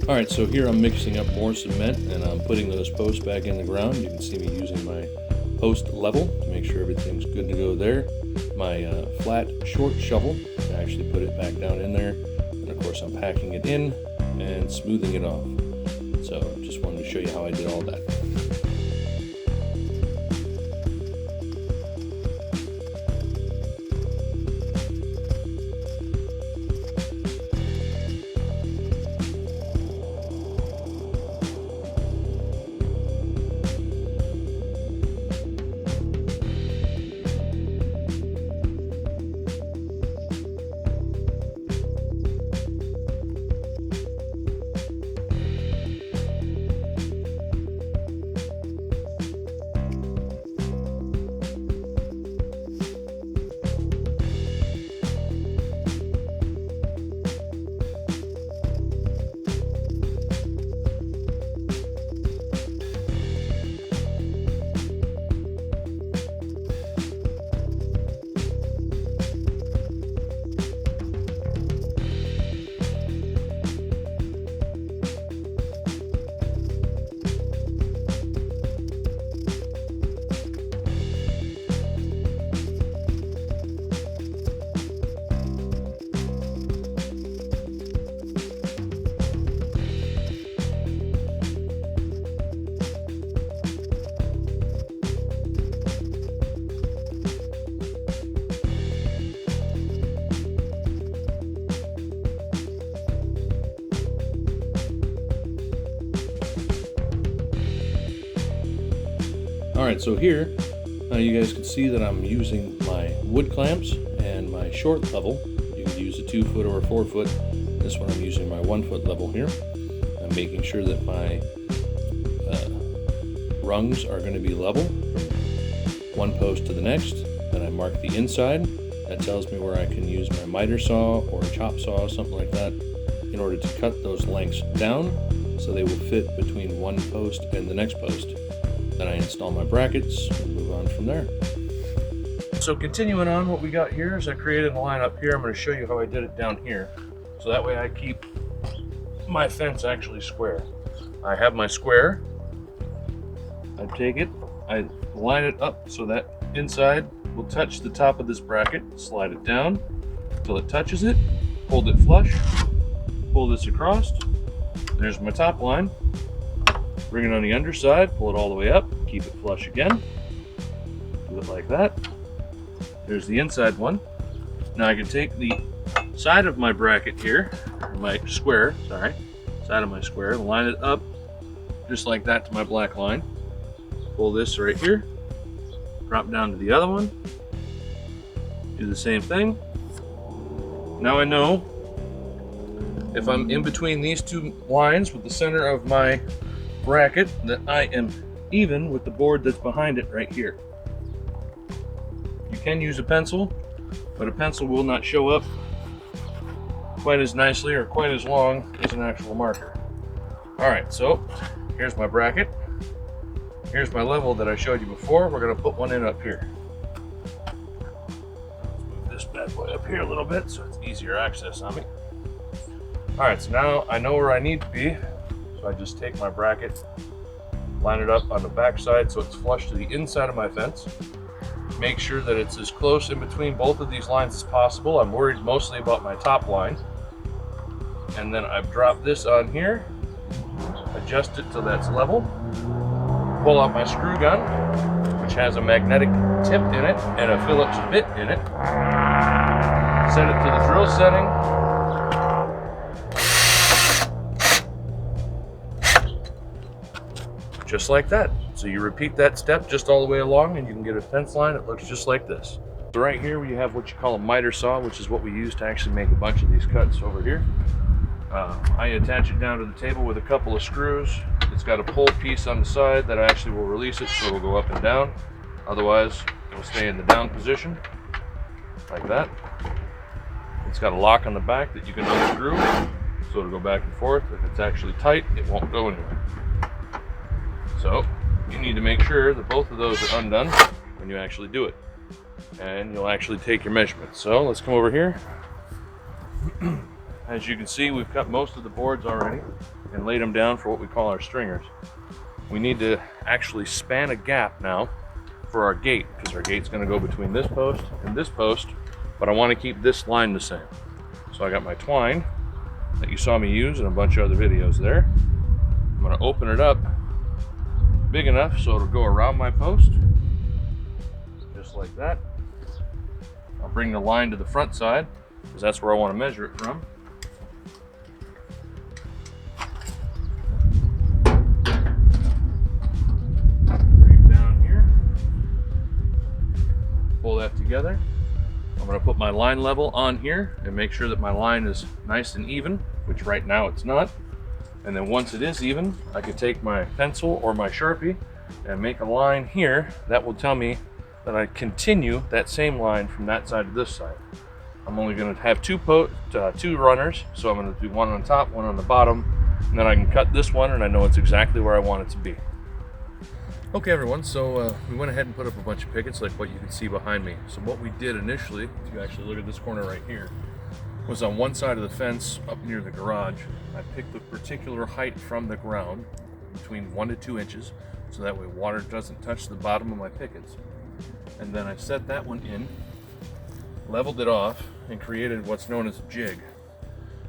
Alright, so here I'm mixing up more cement and I'm putting those posts back in the ground. You can see me using my post level to make sure everything's good to go there. My flat short shovel to actually put it back down in there. And of course I'm packing it in and smoothing it off. So just wanted to show you how I did all that. Alright, so here you guys can see that I'm using my wood clamps and my short level. You can use a 2-foot or a 4-foot. This one I'm using my 1-foot level here. I'm making sure that my rungs are going to be level from one post to the next. Then I mark the inside. That tells me where I can use my miter saw or a chop saw, something like that, in order to cut those lengths down so they will fit between one post and the next post. Then I install my brackets and move on from there. So continuing on, what we got here is I created a line up here. I'm going to show you how I did it down here. So that way I keep my fence actually square. I have my square. I take it, I line it up so that inside will touch the top of this bracket, slide it down until it touches it, hold it flush, pull this across. There's my top line. Bring it on the underside, pull it all the way up, keep it flush again. Do it like that. There's the inside one. Now I can take the side of my bracket here, or my square, sorry, side of my square, line it up just like that to my black line. Pull this right here, drop down to the other one, do the same thing. Now I know if I'm in between these two lines with the center of my bracket that I am even with the board that's behind it right here. You can use a pencil, but a pencil will not show up quite as nicely or quite as long as an actual marker. Alright, so here's my bracket. Here's my level that I showed you before. We're going to put one in up here. Let's move this bad boy up here a little bit so it's easier access on me. Alright, so now I know where I need to be. So I just take my bracket, line it up on the back side so it's flush to the inside of my fence. Make sure that it's as close in between both of these lines as possible. I'm worried mostly about my top line. And then I've dropped this on here, adjust it till that's level, pull out my screw gun, which has a magnetic tip in it and a Phillips bit in it, set it to the drill setting, just like that. So you repeat that step just all the way along and you can get a fence line that looks just like this. So right here you have what you call a miter saw, which is what we use to actually make a bunch of these cuts over here. I attach it down to the table with a couple of screws. It's got a pull piece on the side that actually will release it so it'll go up and down. Otherwise it'll stay in the down position like that. It's got a lock on the back that you can unscrew so it'll go back and forth. If it's actually tight, it won't go anywhere. So you need to make sure that both of those are undone when you actually do it. And you'll actually take your measurements. So let's come over here. as you can see, we've cut most of the boards already and laid them down for what we call our stringers. We need to actually span a gap now for our gate, because our gate's going to go between this post and this post, but I want to keep this line the same. So I got my twine that you saw me use in a bunch of other videos there. I'm going to open it up big enough so it'll go around my post, just like that. I'll bring the line to the front side, because that's where I want to measure it from. Pull that together. I'm going to put my line level on here and make sure that my line is nice and even, which right now it's not. And then once it is even, I can take my pencil or my Sharpie and make a line here that will tell me that I continue that same line from that side to this side. I'm only going to have two runners, so I'm going to do one on top, one on the bottom, and then I can cut this one and I know it's exactly where I want it to be. Okay everyone, so we went ahead and put up a bunch of pickets like what you can see behind me. So what we did initially, if you actually look at this corner right here, was on one side of the fence up near the garage, I picked a particular height from the ground, between 1 to 2 inches, so that way water doesn't touch the bottom of my pickets. And then I set that one in, leveled it off, and created what's known as a jig.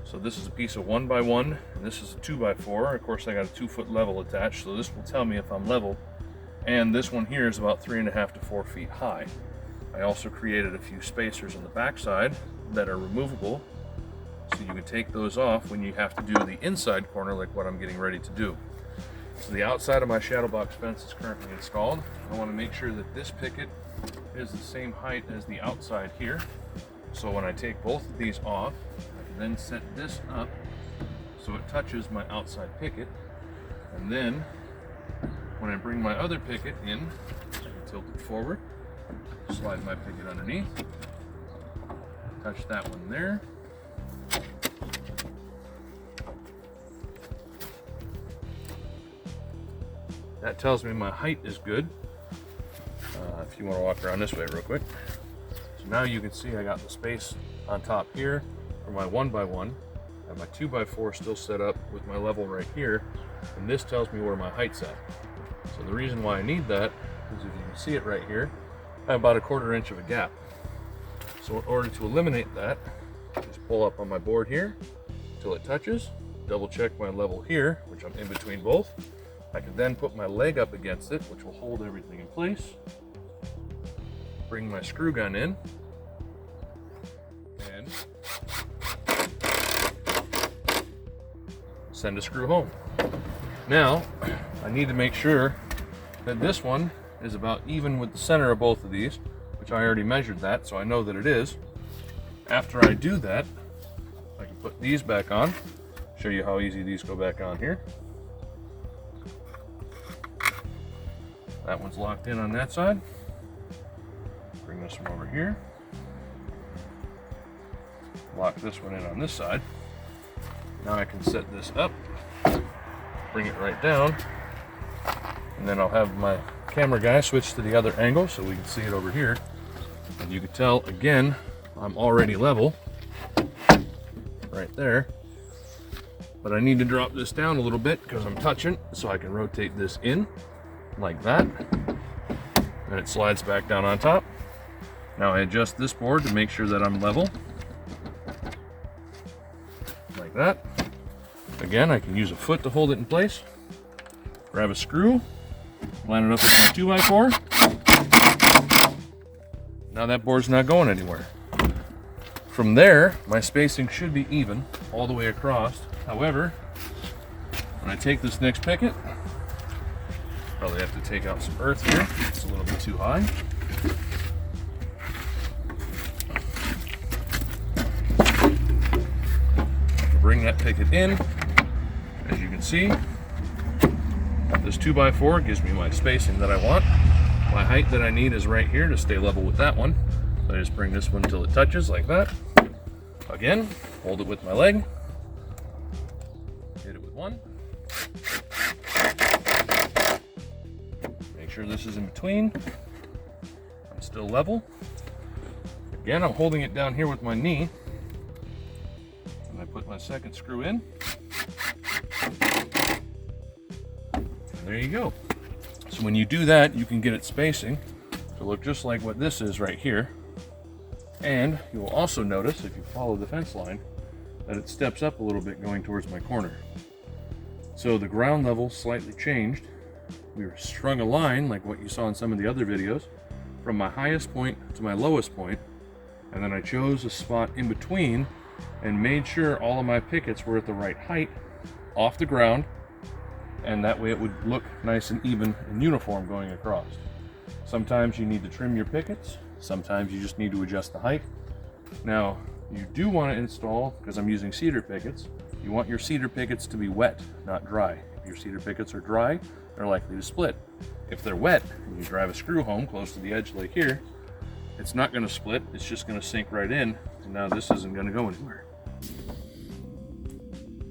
So this is a piece of 1x1, and this is a 2x4. Of course I got a 2-foot level attached, so this will tell me if I'm level. And this one here is about 3.5 to 4 feet high. I also created a few spacers on the back side that are removable, so you can take those off when you have to do the inside corner like what I'm getting ready to do. So the outside of my shadow box fence is currently installed. I want to make sure that this picket is the same height as the outside here. So when I take both of these off, I can then set this up so it touches my outside picket, and then when I bring my other picket in, I can tilt it forward, slide my picket underneath, touch that one there. That tells me my height is good. If you want to walk around this way real quick. So now you can see I got the space on top here for my 1x1. I have my 2x4 still set up with my level right here, and this tells me where my height's at. So the reason why I need that is, if you can see it right here, I have about a 1/4 inch of a gap. So in order to eliminate that, just pull up on my board here until it touches, double check my level here, which I'm in between both. I can then put my leg up against it, which will hold everything in place. Bring my screw gun in, and send a screw home. Now, I need to make sure that this one is about even with the center of both of these, which I already measured that, so I know that it is. After I do that, I can put these back on, show you how easy these go back on here. That one's locked in on that side. Bring this one over here. Lock this one in on this side. Now I can set this up, bring it right down, and then I'll have my camera guy switch to the other angle so we can see it over here. And you can tell, again, I'm already level right there. But I need to drop this down a little bit because I'm touching, so I can rotate this in like that. And it slides back down on top. Now I adjust this board to make sure that I'm level. Like that. Again, I can use a foot to hold it in place. Grab a screw, line it up with my 2x4. Now that board's not going anywhere. From there, my spacing should be even all the way across. However, when I take this next picket, probably have to take out some earth here. It's a little bit too high. Bring that picket in. As you can see, this 2x4 gives me my spacing that I want. My height that I need is right here to stay level with that one. So I just bring this one until it touches like that. Again, hold it with my leg. Hit it with one. Make sure this is in between. I'm still level. Again, I'm holding it down here with my knee. And I put my second screw in. And there you go. So when you do that, you can get it spacing to look just like what this is right here. And you will also notice, if you follow the fence line, that it steps up a little bit going towards my corner. So the ground level slightly changed. We were strung a line like what you saw in some of the other videos from my highest point to my lowest point, and then I chose a spot in between and made sure all of my pickets were at the right height off the ground, and that way it would look nice and even and uniform going across. Sometimes you need to trim your pickets, sometimes you just need to adjust the height. Now, you do want to install, because I'm using cedar pickets, you want your cedar pickets to be wet, not dry. If your cedar pickets are dry, they're likely to split. If they're wet, and you drive a screw home close to the edge like here, it's not going to split, it's just going to sink right in, and now this isn't going to go anywhere.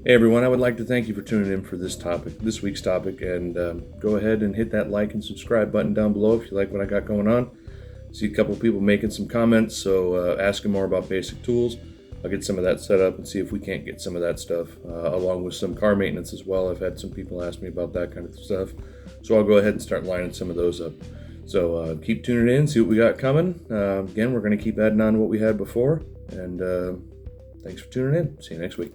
Hey everyone, I would like to thank you for tuning in for this week's topic, and go ahead and hit that like and subscribe button down below if you like what I got going on. See a couple people making some comments, so asking more about basic tools. I'll get some of that set up and see if we can't get some of that stuff, along with some car maintenance as well. I've had some people ask me about that kind of stuff, so I'll go ahead and start lining some of those up. So keep tuning in, see what we got coming. Again, we're going to keep adding on to what we had before, and thanks for tuning in. See you next week.